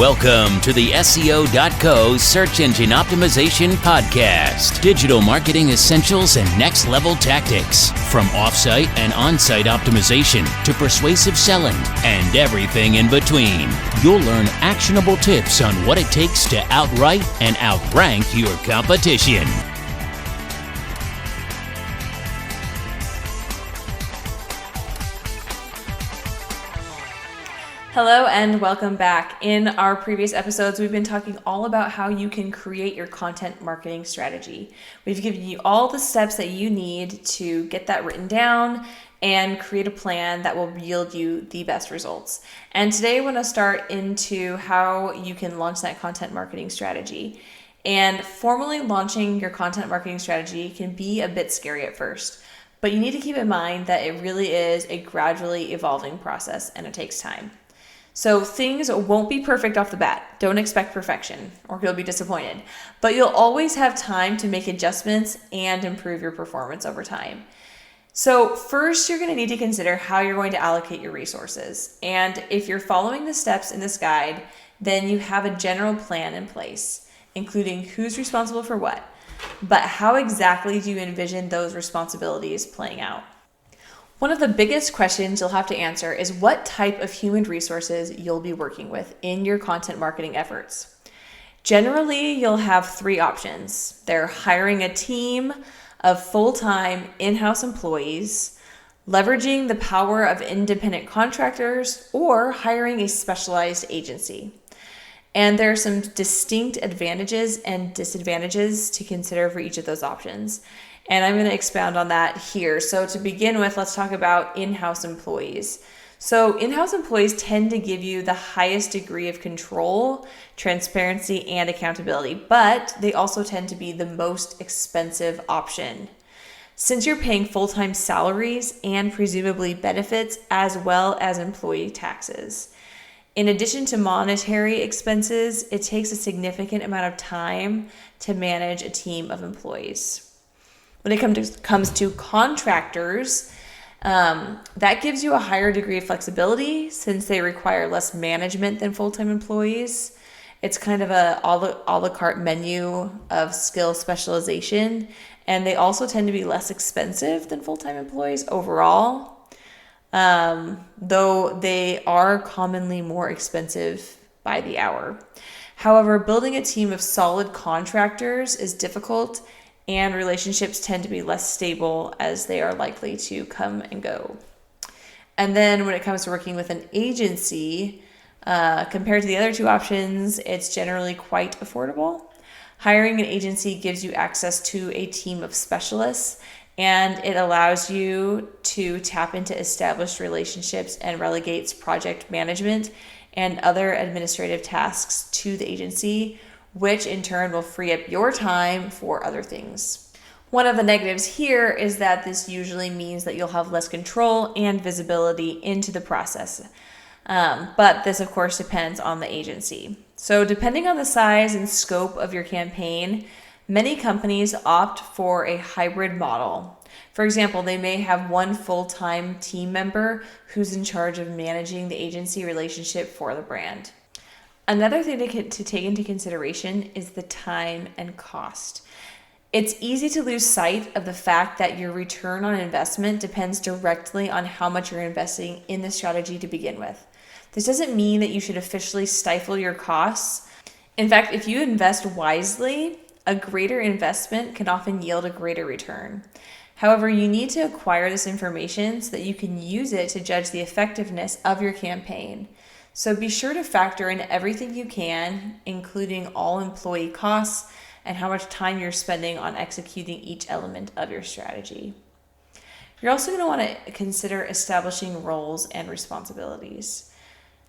Welcome to the SEO.co Search Engine Optimization Podcast. Digital marketing essentials and next level tactics. From offsite and on-site optimization to persuasive selling and everything in between. You'll learn actionable tips on what it takes to outright and outrank your competition. Hello and welcome back. In our previous episodes, we've been talking all about how you can create your content marketing strategy. We've given you all the steps that you need to get that written down and create a plan that will yield you the best results. And today I want to start into how you can launch that content marketing strategy. And formally launching your content marketing strategy can be a bit scary at first, but you need to keep in mind that it really is a gradually evolving process and it takes time. So things won't be perfect off the bat. Don't expect perfection or you'll be disappointed. But you'll always have time to make adjustments and improve your performance over time. So first, you're going to need to consider how you're going to allocate your resources. And if you're following the steps in this guide, then you have a general plan in place, including who's responsible for what. But how exactly do you envision those responsibilities playing out? One of the biggest questions you'll have to answer is what type of human resources you'll be working with in your content marketing efforts. Generally, you'll have three options. They're hiring a team of full-time in-house employees, leveraging the power of independent contractors, or hiring a specialized agency. And there are some distinct advantages and disadvantages to consider for each of those options. And I'm going to expound on that here. So to begin with, let's talk about in-house employees. So in-house employees tend to give you the highest degree of control, transparency, and accountability, but they also tend to be the most expensive option. Since you're paying full-time salaries and presumably benefits as well as employee taxes. In addition to monetary expenses, it takes a significant amount of time to manage a team of employees. When it comes to contractors, that gives you a higher degree of flexibility since they require less management than full-time employees. It's kind of a a la carte menu of skill specialization, and they also tend to be less expensive than full-time employees overall, though they are commonly more expensive by the hour. However, building a team of solid contractors is difficult, and relationships tend to be less stable as they are likely to come and go. And then when it comes to working with an agency, compared to the other two options, it's generally quite affordable. Hiring an agency gives you access to a team of specialists, and it allows you to tap into established relationships and relegates project management and other administrative tasks to the agency, which in turn will free up your time for other things. One of the negatives here is that this usually means that you'll have less control and visibility into the process. But this, of course, depends on the agency. So depending on the size and scope of your campaign, many companies opt for a hybrid model. For example, they may have one full-time team member who's in charge of managing the agency relationship for the brand. Another thing to take into consideration is the time and cost. It's easy to lose sight of the fact that your return on investment depends directly on how much you're investing in the strategy to begin with. This doesn't mean that you should officially stifle your costs. In fact, if you invest wisely, a greater investment can often yield a greater return. However, you need to acquire this information so that you can use it to judge the effectiveness of your campaign. So be sure to factor in everything you can, including all employee costs and how much time you're spending on executing each element of your strategy. You're also going to want to consider establishing roles and responsibilities.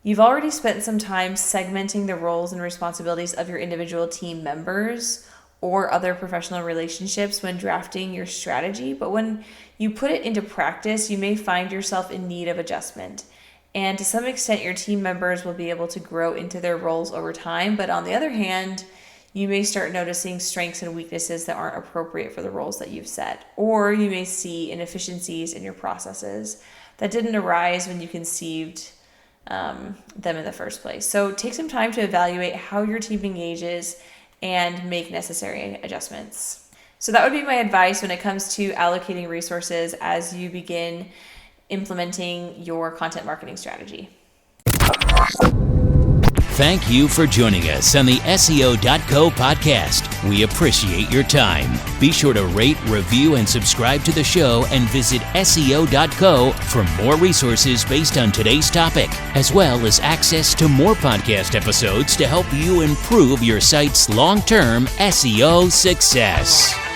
You've already spent some time segmenting the roles and responsibilities of your individual team members or other professional relationships when drafting your strategy, but when you put it into practice, you may find yourself in need of adjustment. And to some extent, your team members will be able to grow into their roles over time. But on the other hand, you may start noticing strengths and weaknesses that aren't appropriate for the roles that you've set. Or you may see inefficiencies in your processes that didn't arise when you conceived them in the first place. So take some time to evaluate how your team engages and make necessary adjustments. So that would be my advice when it comes to allocating resources as you begin implementing your content marketing strategy. Thank you for joining us on the SEO.co podcast. We appreciate your time. Be sure to rate, review, and subscribe to the show, and visit SEO.co for more resources based on today's topic, as well as access to more podcast episodes to help you improve your site's long-term SEO success.